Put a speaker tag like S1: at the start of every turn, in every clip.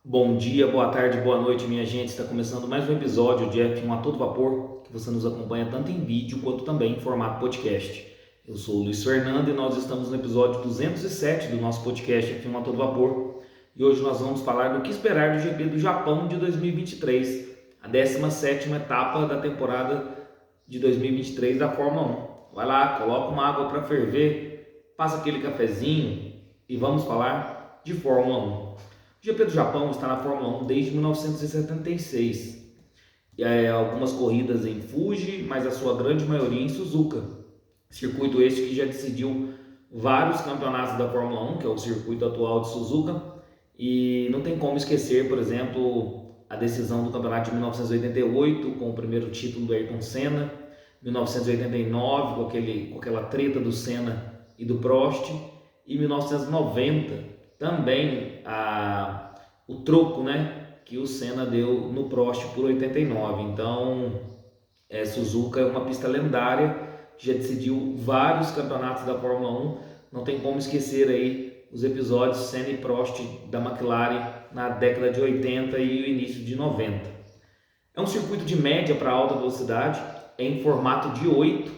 S1: Bom dia, boa tarde, boa noite, minha gente. Está começando mais um episódio de F1 a todo vapor, que você nos acompanha tanto em vídeo quanto também em formato podcast. Eu sou o Luiz Fernando e nós estamos no episódio 207 do nosso podcast F1 a todo vapor. E hoje nós vamos falar do que esperar do GP do Japão de 2023, a 17ª etapa da temporada de 2023 da Fórmula 1. Vai lá, coloca uma água para ferver, passa aquele cafezinho e vamos falar de Fórmula 1. O GP do Japão está na Fórmula 1 desde 1976. Algumas corridas em Fuji, mas a sua grande maioria em Suzuka. Circuito este que já decidiu vários campeonatos da Fórmula 1, que é o circuito atual de Suzuka. E não tem como esquecer, por exemplo, a decisão do campeonato de 1988, com o primeiro título do Ayrton Senna, 1989, com aquela treta do Senna e do Prost, e 1990, também o troco, né, que o Senna deu no Prost por 89. Então, Suzuka é uma pista lendária, já decidiu vários campeonatos da Fórmula 1. Não tem como esquecer aí os episódios Senna e Prost da McLaren na década de 80 e o início de 90. É um circuito de média para alta velocidade, é em formato de 8.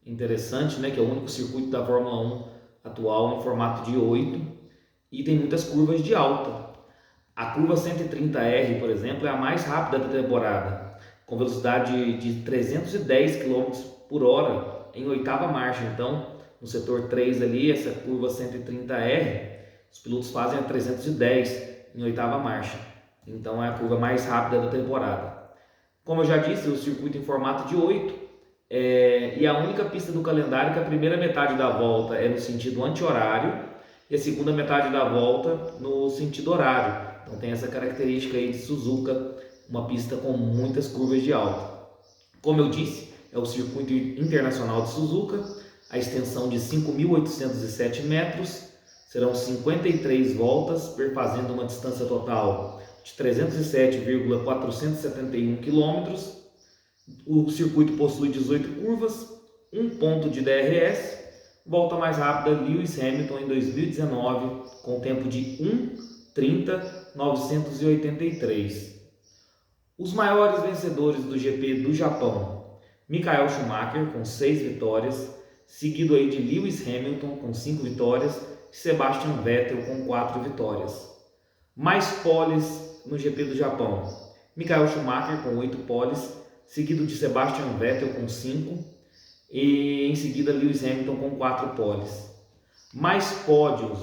S1: Interessante, né, que é o único circuito da Fórmula 1 atual em formato de 8. E tem muitas curvas de alta. A curva 130R, por exemplo, é a mais rápida da temporada, com velocidade de 310 km por hora em oitava marcha. Então, no setor 3 ali, essa curva 130R, os pilotos fazem a 310 em oitava marcha. Então, é a curva mais rápida da temporada. Como eu já disse, o circuito em formato de 8, e a única pista do calendário que a primeira metade da volta é no sentido anti-horário e a segunda metade da volta no sentido horário. Então tem essa característica aí de Suzuka, uma pista com muitas curvas de alta. Como eu disse, é o circuito internacional de Suzuka, a extensão de 5.807 metros, serão 53 voltas, perfazendo uma distância total de 307,471 km. O circuito possui 18 curvas, um ponto de DRS. Volta mais rápida Lewis Hamilton em 2019, com tempo de 1:30.983. Os maiores vencedores do GP do Japão: Michael Schumacher com 6 vitórias, seguido aí de Lewis Hamilton com 5 vitórias e Sebastian Vettel com 4 vitórias. Mais poles no GP do Japão: Michael Schumacher com 8 poles, seguido de Sebastian Vettel com 5, e em seguida Lewis Hamilton com 4 poles. Mais pódios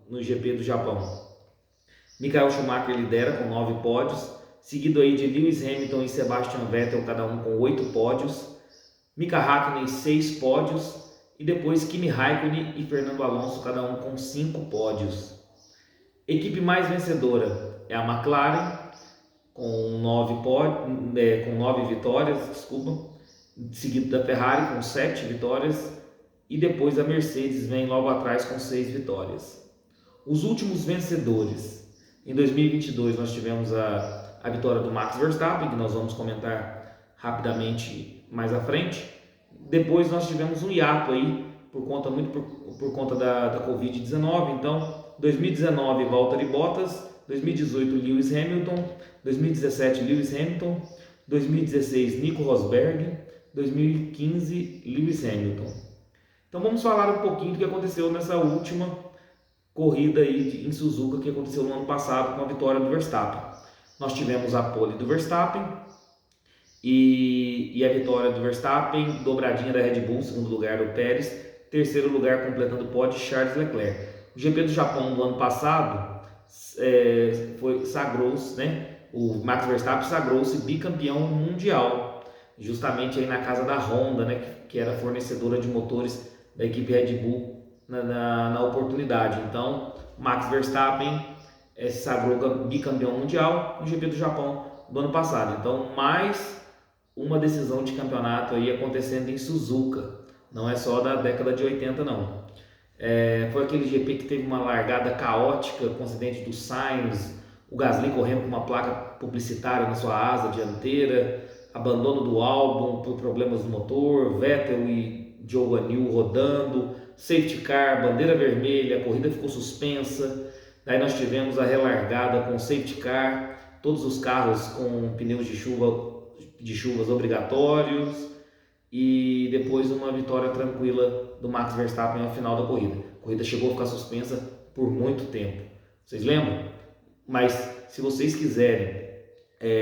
S1: no GP do Japão: Michael Schumacher lidera com 9 pódios, seguido aí de Lewis Hamilton e Sebastian Vettel, cada um com 8 pódios. Mika Hakkinen 6 pódios, e depois Kimi Raikkonen e Fernando Alonso, cada um com 5 pódios. Equipe mais vencedora é a McLaren, com 9 vitórias, seguido da Ferrari com 7 vitórias, e depois a Mercedes vem logo atrás com 6 vitórias. Os últimos vencedores: em 2022 nós tivemos a vitória do Max Verstappen, que nós vamos comentar rapidamente mais à frente. Depois nós tivemos um hiato aí por conta da Covid-19. Então, 2019 Valtteri Bottas, 2018 Lewis Hamilton, 2017 Lewis Hamilton, 2016 Nico Rosberg, 2015 Lewis Hamilton. Então vamos falar um pouquinho do que aconteceu nessa última corrida aí em Suzuka, que aconteceu no ano passado com a vitória do Verstappen. Nós tivemos a pole do Verstappen e a vitória do Verstappen, dobradinha da Red Bull, segundo lugar do Pérez, terceiro lugar completando o pódio Charles Leclerc. O GP do Japão do ano passado sagrou-se, né? O Max Verstappen sagrou-se bicampeão mundial, justamente aí na casa da Honda, né, que era fornecedora de motores da equipe Red Bull na oportunidade. Então, Max Verstappen se sagrou bicampeão mundial no GP do Japão do ano passado. Então, mais uma decisão de campeonato aí acontecendo em Suzuka. Não é só da década de 80, não. Foi aquele GP que teve uma largada caótica com o acidente do Sainz, o Gasly correndo com uma placa publicitária na sua asa dianteira, abandono do Albon por problemas do motor, Vettel e Zhou Guanyu rodando, safety car, bandeira vermelha, a corrida ficou suspensa. Daí nós tivemos a relargada com safety car, todos os carros com pneus de chuvas obrigatórios e depois uma vitória tranquila do Max Verstappen ao final da corrida. A corrida chegou a ficar suspensa por muito tempo. Vocês lembram? Mas se vocês quiserem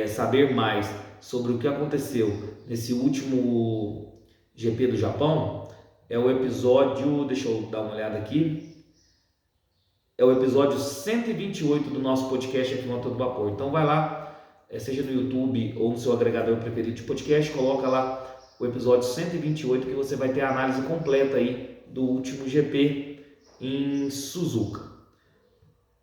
S1: saber mais sobre o que aconteceu nesse último GP do Japão, é o episódio, deixa eu dar uma olhada aqui, é o episódio 128 do nosso podcast aqui no A Todo Vapor. Então vai lá, seja no YouTube ou no seu agregador preferido de podcast, coloca lá o episódio 128 que você vai ter a análise completa aí do último GP em Suzuka.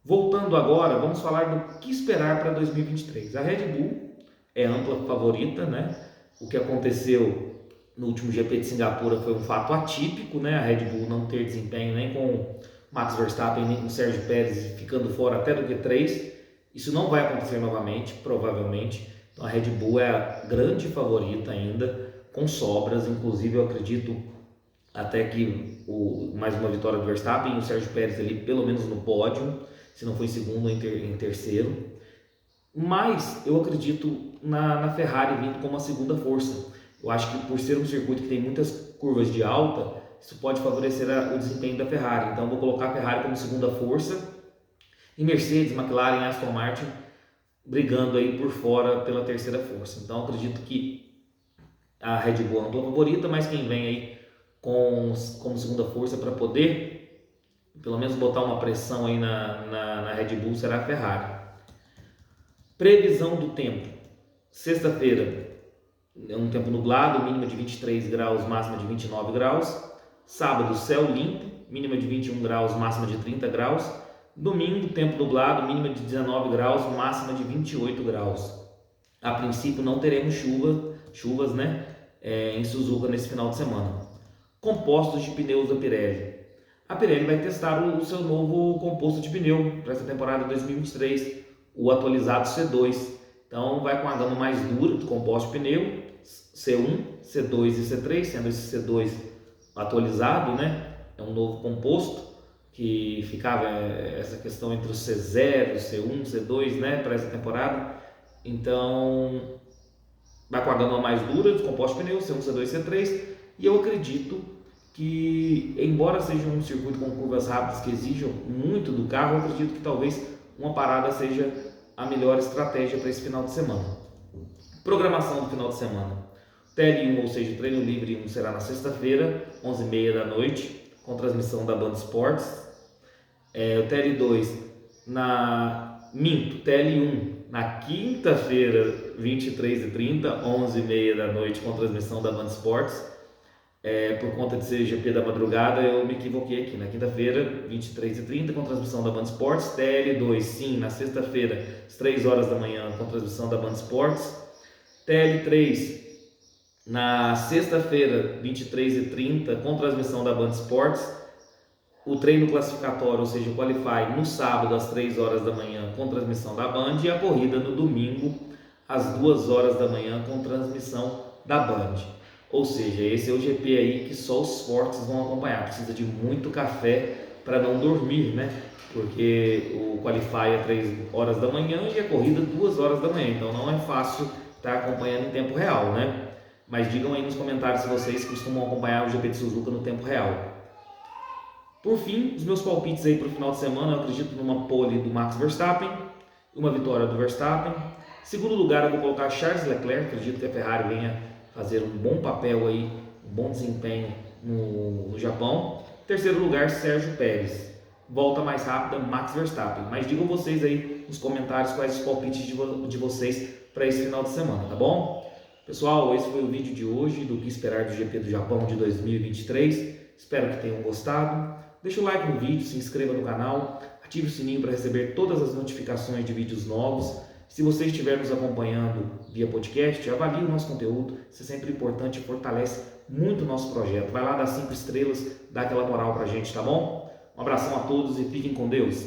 S1: Voltando agora, vamos falar do que esperar para 2023. A Red Bull é ampla favorita, né? O que aconteceu no último GP de Singapura foi um fato atípico, né? A Red Bull não ter desempenho nem com Max Verstappen, nem com Sérgio Pérez ficando fora até do Q3. Isso não vai acontecer novamente, provavelmente. Então a Red Bull é a grande favorita ainda, com sobras. Inclusive eu acredito até que mais uma vitória do Verstappen e o Sérgio Pérez ali pelo menos no pódio, se não for em segundo, em terceiro. Mas eu acredito na Ferrari vindo como a segunda força. Eu acho que por ser um circuito que tem muitas curvas de alta, isso pode favorecer o desempenho da Ferrari. Então eu vou colocar a Ferrari como segunda força e Mercedes, McLaren e Aston Martin brigando aí por fora pela terceira força. Então eu acredito que a Red Bull é a ampla favorita, mas quem vem aí como segunda força para poder pelo menos botar uma pressão aí na Red Bull será a Ferrari. Previsão do tempo. Sexta-feira é um tempo nublado, mínima de 23 graus, máxima de 29 graus. Sábado, céu limpo, mínima de 21 graus, máxima de 30 graus. Domingo, tempo nublado, mínima de 19 graus, máxima de 28 graus. A princípio não teremos chuvas, né, em Suzuka nesse final de semana. Compostos de pneus da Pirelli. A Pirelli vai testar o seu novo composto de pneu para essa temporada 2023, o atualizado C2. Então vai com a gama mais dura do composto de pneu, C1, C2 e C3, sendo esse C2 atualizado, né? É um novo composto que ficava essa questão entre o C0, C1, C2, né, para essa temporada. Então vai com a gama mais dura do composto de pneu, C1, C2 e C3, e eu acredito que, embora seja um circuito com curvas rápidas que exijam muito do carro, eu acredito que talvez uma parada seja a melhor estratégia para esse final de semana. Programação do final de semana. TL1, ou seja, treino livre 1 será na sexta-feira, 11h30 da noite, com transmissão da Band Esportes. O TL2 TL1 na quinta-feira, 23h30, 11h30 da noite, com transmissão da Band Esportes. Por conta de ser GP da madrugada, eu me equivoquei aqui. Na quinta-feira, 23h30, com transmissão da Band Esportes. TL2, sim, na sexta-feira, às 3 horas da manhã, com transmissão da Band Esportes. TL3, na sexta-feira, 23h30, com transmissão da Band Esportes. O treino classificatório, ou seja, o Qualify, no sábado, às 3 horas da manhã, com transmissão da Band. E a corrida no domingo, às 2 horas da manhã, com transmissão da Band. Ou seja, esse é o GP aí que só os fortes vão acompanhar. Precisa de muito café para não dormir, né? Porque o Qualify é 3 horas da manhã e a corrida 2 horas da manhã. Então não é fácil estar acompanhando em tempo real, né? Mas digam aí nos comentários se vocês costumam acompanhar o GP de Suzuka no tempo real. Por fim, os meus palpites aí para o final de semana, eu acredito numa pole do Max Verstappen, uma vitória do Verstappen. Segundo lugar, eu vou colocar Charles Leclerc, acredito que a Ferrari venha fazer um bom papel aí, um bom desempenho no Japão. Terceiro lugar, Sérgio Pérez. Volta mais rápida, Max Verstappen. Mas digam vocês aí nos comentários quais os palpites de vocês para esse final de semana, tá bom? Pessoal, esse foi o vídeo de hoje do que esperar do GP do Japão de 2023. Espero que tenham gostado. Deixa o like no vídeo, se inscreva no canal, ative o sininho para receber todas as notificações de vídeos novos. Se você estiver nos acompanhando via podcast, avalie o nosso conteúdo, isso é sempre importante e fortalece muito o nosso projeto. Vai lá dar 5 estrelas, dá aquela moral pra gente, tá bom? Um abração a todos e fiquem com Deus.